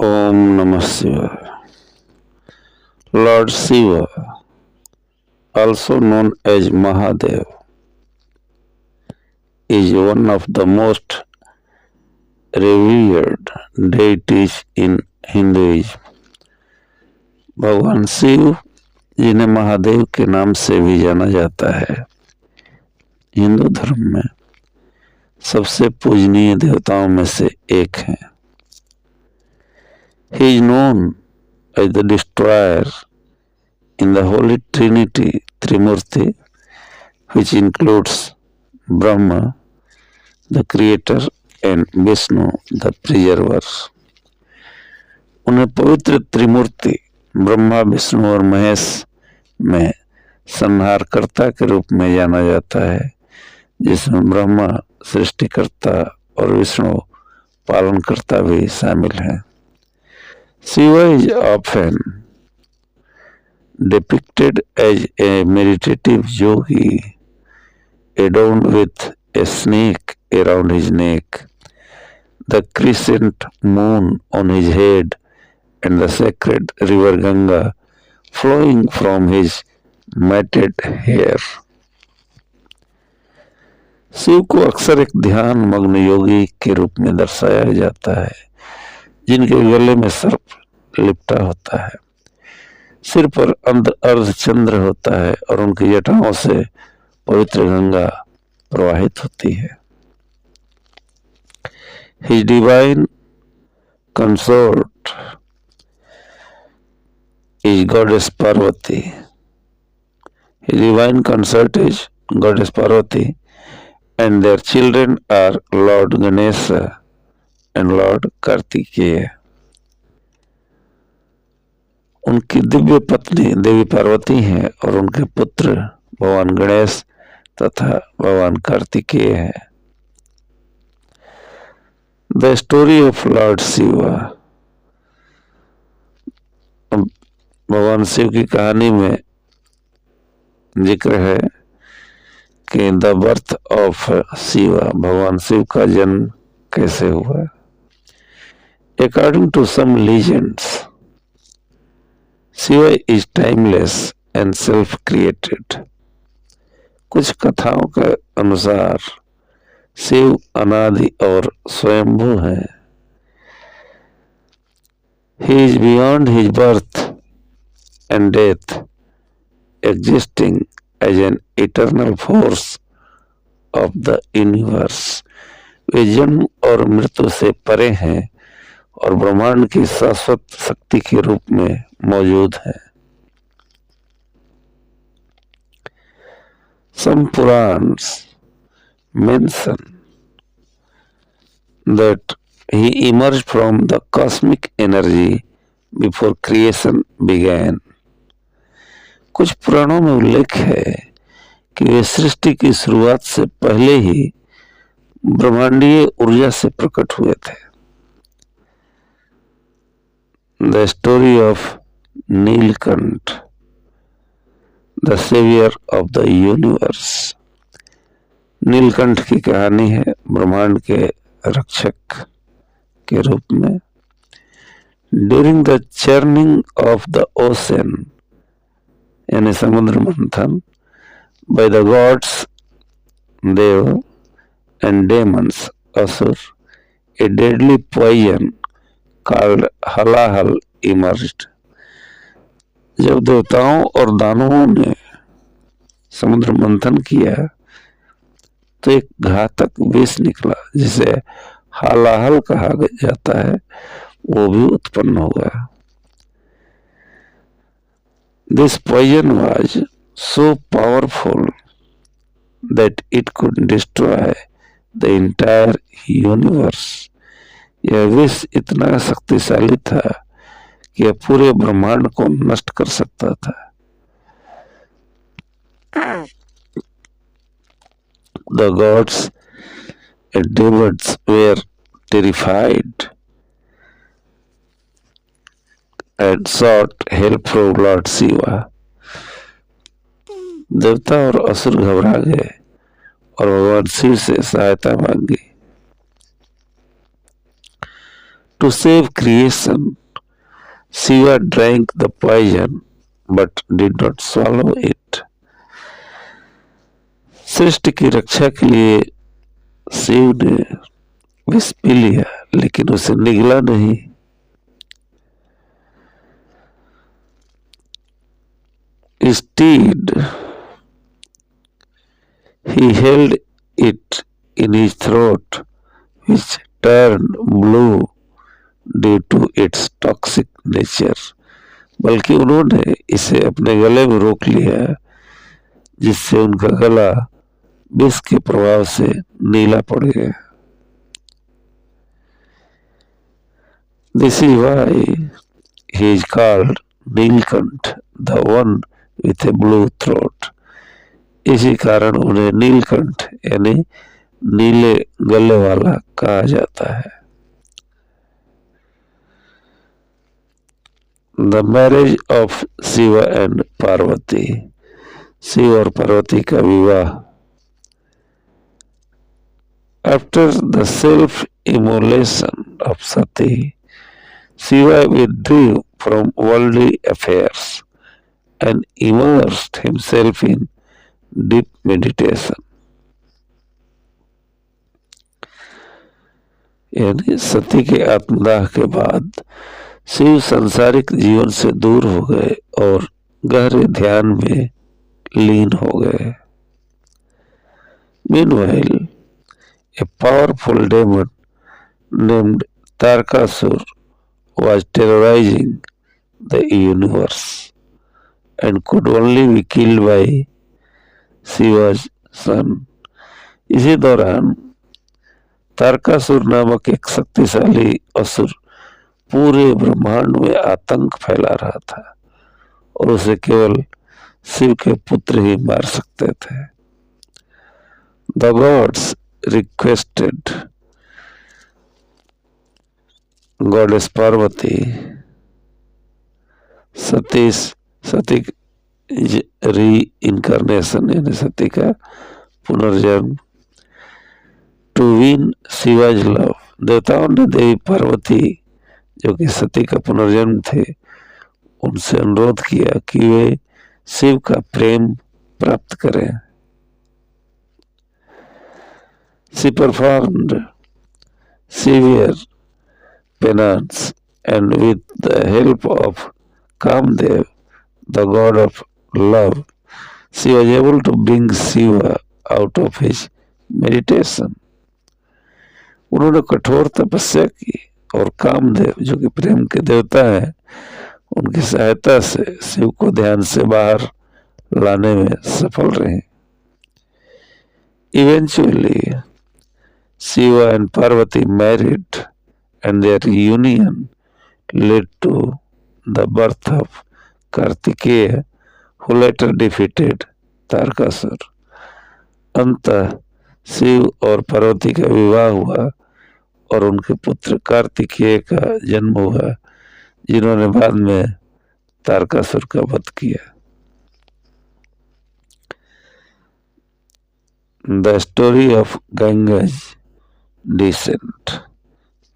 Om Namah Shivaya. Lord Shiva, also known as Mahadev, is one of the most revered deities in Hinduism. भगवान शिव, जिन्हें महादेव के नाम से भी जाना जाता है, हिंदू धर्म में सबसे पूजनीय देवताओं में से एक हैं। He is known as the destroyer in the Holy Trinity Trimurti, which includes Brahma, the creator, and Vishnu, the preserver. उन्हें पवित्र त्रिमूर्ति ब्रह्मा, विष्णु और महेश में संहारकर्ता के रूप में जाना जाता है, जिसमें ब्रह्मा सृष्टिकर्ता और विष्णु पालनकर्ता भी शामिल हैं। Shiva is often depicted as a meditative yogi adorned with a snake around his neck, the crescent moon on his head, and the sacred river Ganga flowing from his matted hair. Shiv को अक्सर एक ध्यान मग्न योगी के रूप में दर्शाया जाता है, जिनके गले में सर्प लिपटा होता है, सिर पर अर्धचंद्र होता है और उनकी जटाओं से पवित्र गंगा प्रवाहित होती है। His divine consort is Goddess Parvati. His divine consort is Goddess Parvati, and their children are Lord Ganesha and Lord Kartikeya. उनकी दिव्य पत्नी देवी पार्वती हैं और उनके पुत्र भगवान गणेश तथा भगवान कार्तिकेय हैं। The story of Lord Shiva, भगवान शिव की कहानी में जिक्र है कि द बर्थ ऑफ शिवा, भगवान शिव का जन्म कैसे हुआ। According to some legends, Shiva is timeless and self created. कुछ कथाओं के अनुसार शिव अनादि और स्वयंभू है। He is beyond his birth and death, existing as an eternal force of the universe. वे जन्म और मृत्यु से परे हैं और ब्रह्मांड की शाश्वत शक्ति के रूप में मौजूद है। Some Purans mention that he emerged from the cosmic energy before creation began. कुछ पुराणों में उल्लेख है कि वे सृष्टि की शुरुआत से पहले ही ब्रह्मांडीय ऊर्जा से प्रकट हुए थे। The story of Neelkanth, the savior of the universe. Neelkanth की कहानी है ब्रह्मांड के रक्षक के रूप में। During the churning of the ocean, यानी समुद्र मंथन, by the gods Dev and demons असुर, a deadly poison called हलाहल emerged. जब देवताओं और दानवों ने समुद्र मंथन किया तो एक घातक विष निकला जिसे हलाहल कहा जाता है, वो भी उत्पन्न हुआ। This poison was so powerful that it could destroy the entire universe. यह विष इतना शक्तिशाली था कि यह पूरे ब्रह्मांड को नष्ट कर सकता था। The gods and demons were terrified and sought help from Lord Shiva. देवता और असुर घबरा गए और भगवान शिव से सहायता मांगी। To save creation, Shiva drank the poison but did not swallow it. सृष्टि की रक्षा के लिए शिव ने विष पी लिया लेकिन उसे निगला नहीं। Instead, he held it in his throat, which turned blue due to its toxic nature. बल्कि उन्होंने इसे अपने गले में रोक लिया जिससे उनका गला विष के प्रभाव से नीला पड़ गया। This is why he is called Neelkanth, the one with a blue throat. इसी कारण उन्हें नीलकंठ यानी नीले गले वाला कहा जाता है। The marriage of Shiva and Parvati, Shiv और पार्वती का विवाह। After the self-immolation of Sati, Shiva withdrew from worldly affairs and immersed himself in deep meditation. यानी सती के आत्मदाह के बाद शिव सांसारिक जीवन से दूर हो गए और गहरे ध्यान में लीन हो गए। Meanwhile, a powerful demon named Tarkasur was terrorizing the universe and could only be killed by Shiva's son. इसी दौरान तारकासुर नामक एक शक्तिशाली असुर पूरे ब्रह्मांड में आतंक फैला रहा था और उसे केवल शिव के पुत्र ही मार सकते थे। The gods requested goddess Parvati, Sati reincarnation यानी सती का पुनर्जन्म, to win Shiva's love. देवताओं ने देवी पार्वती जो कि सती का पुनर्जन्म थे उनसे अनुरोध किया कि वे शिव का प्रेम प्राप्त करें। She performed severe penance and with the help of Kamdev, the god of love, she was able to bring Shiva out of his meditation. उन्होंने कठोर तपस्या की और कामदेव जो कि प्रेम के देवता हैं उनकी सहायता से शिव को ध्यान से बाहर लाने में सफल रहे। Eventually, Shiva and Parvati married and their union led to the birth of Kartikeya, who later defeated Tarakasur. अंततः शिव और पार्वती का विवाह हुआ और उनके पुत्र कार्तिकेय का जन्म हुआ जिन्होंने बाद में तारकासुर का वध किया। The story of Ganga's descent,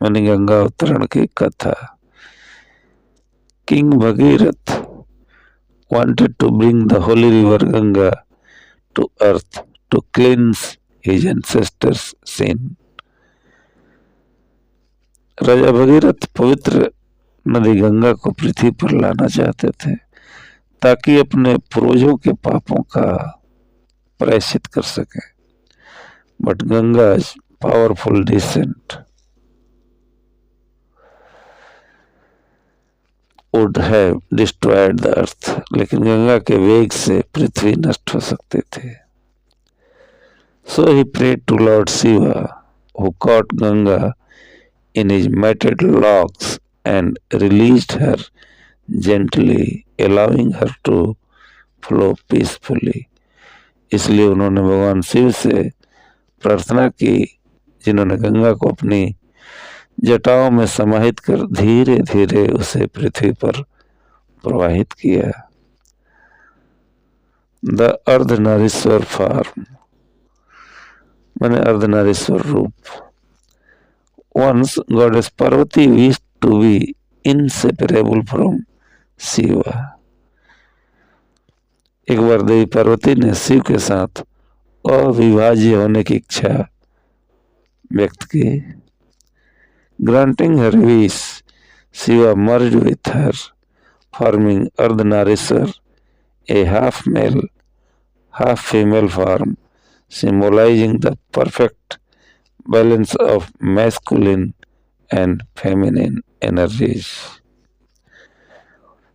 मानी गंगा अवतरण की कथा। King Bhagirath wanted to bring the holy river Ganga to earth to cleanse his ancestors' sin. राजा भगीरथ पवित्र नदी गंगा को पृथ्वी पर लाना चाहते थे ताकि अपने पूर्वजों के पापों का प्रायश्चित कर सके। But Ganga's powerful descent would have destroyed the earth. लेकिन गंगा के वेग से पृथ्वी नष्ट हो सकती थी। So he prayed to Lord Shiva, who caught Ganga in his matted locks and released her gently, allowing her to flow peacefully. इसलिए उन्होंने भगवान शिव से प्रार्थना की जिन्होंने गंगा को अपनी जटाओं में समाहित कर धीरे धीरे उसे पृथ्वी पर प्रवाहित किया। द अर्धनारीश्वर फॉर्म माने अर्धनारीश्वर रूप Once goddess Parvati wished to be inseparable from Shiva. एक बार देवी पार्वती ने शिव के साथ अविभाज्य होने की इच्छा व्यक्त की. Granting her wish, Shiva merged with her, forming Ardhanarishwar, a half male, half female form, symbolizing the perfect balance of masculine and feminine energies.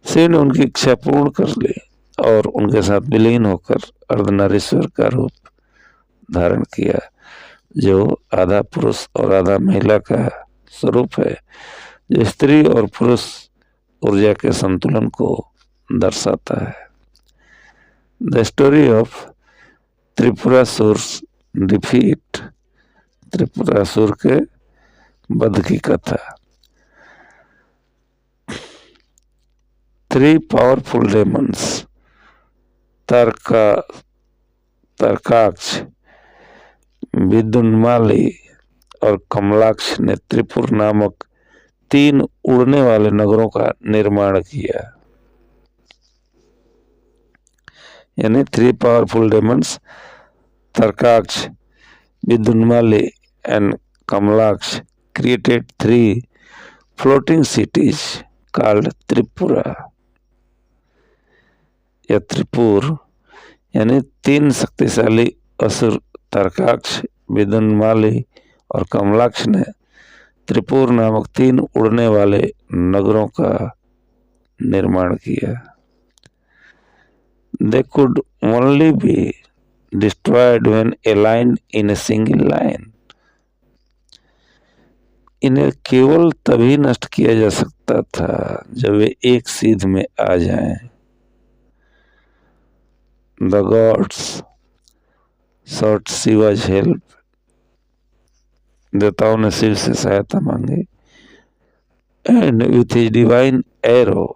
Shiv ने उनकी इच्छा पूर्ण कर ली और उनके साथ विलीन होकर अर्धनारीश्वर का रूप धारण किया, जो आधा पुरुष और आधा महिला का स्वरूप है, जो स्त्री और पुरुष ऊर्जा के संतुलन को दर्शाता है. द स्टोरी ऑफ त्रिपुरासुर's डिफीट, त्रिपुरासुर के वध की कथा. 3 पावरफुल डेमन्स तारकाक्ष, विदुन्माली और कमलाक्ष ने त्रिपुर नामक 3 उड़ने वाले नगरों का निर्माण किया. यानी 3 powerful demons Tarakaksha, Vidyunmali and Kamalaksh created 3 floating cities called Tripura. या त्रिपुर यानी 3 शक्तिशाली असुर तारकाक्ष, विदुन्माली और कमलाक्ष ने त्रिपुर नामक 3 उड़ने वाले नगरों का निर्माण किया. They could only be destroyed when aligned in a single line. इन्हें केवल तभी नष्ट किया जा सकता था जब वे एक सीध में आ जाएं. The gods sought Shiva's help. देवताओं ने शिव से सहायता मांगी. And with his divine arrow,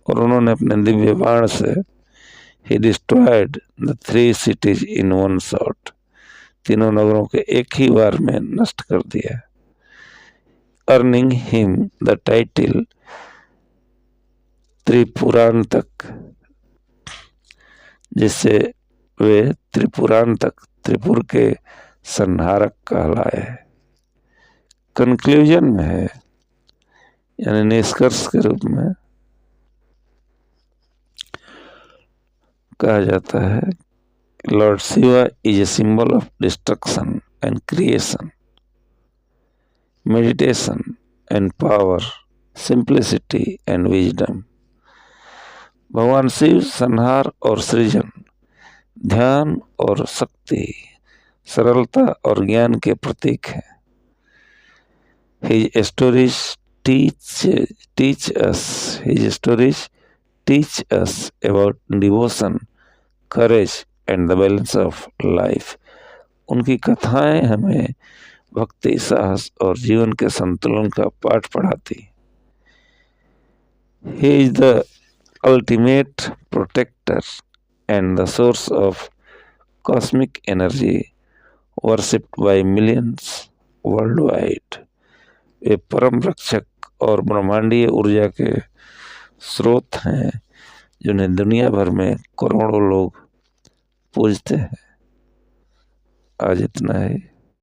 और उन्होंने अपने दिव्य बाण से he destroyed the 3 cities in one shot. 3 नगरों के एक ही बार में नष्ट कर दिया. Earning him the title त्रिपुरांतक, जिससे वे त्रिपुरांतक, त्रिपुर के संहारक कहलाए. कंक्लूजन में है, यानी निष्कर्ष के रूप में कहा जाता है, Lord Shiva is a symbol of destruction and creation, meditation and power, simplicity and wisdom. भगवान शिव संहार और सृजन, ध्यान और शक्ति, सरलता और ज्ञान के प्रतीक हैं. His stories teach us about devotion, courage and the balance of life. उनकी कथाएं हमें भक्ति, साहस और जीवन के संतुलन का पाठ पढ़ाती. He is the ultimate protector and the source of cosmic energy worshipped by millions worldwide. वे परम रक्षक और ब्रह्मांडीय ऊर्जा के स्रोत हैं जिन्हें दुनिया भर में करोड़ों लोग पूजते हैं. आज इतना है.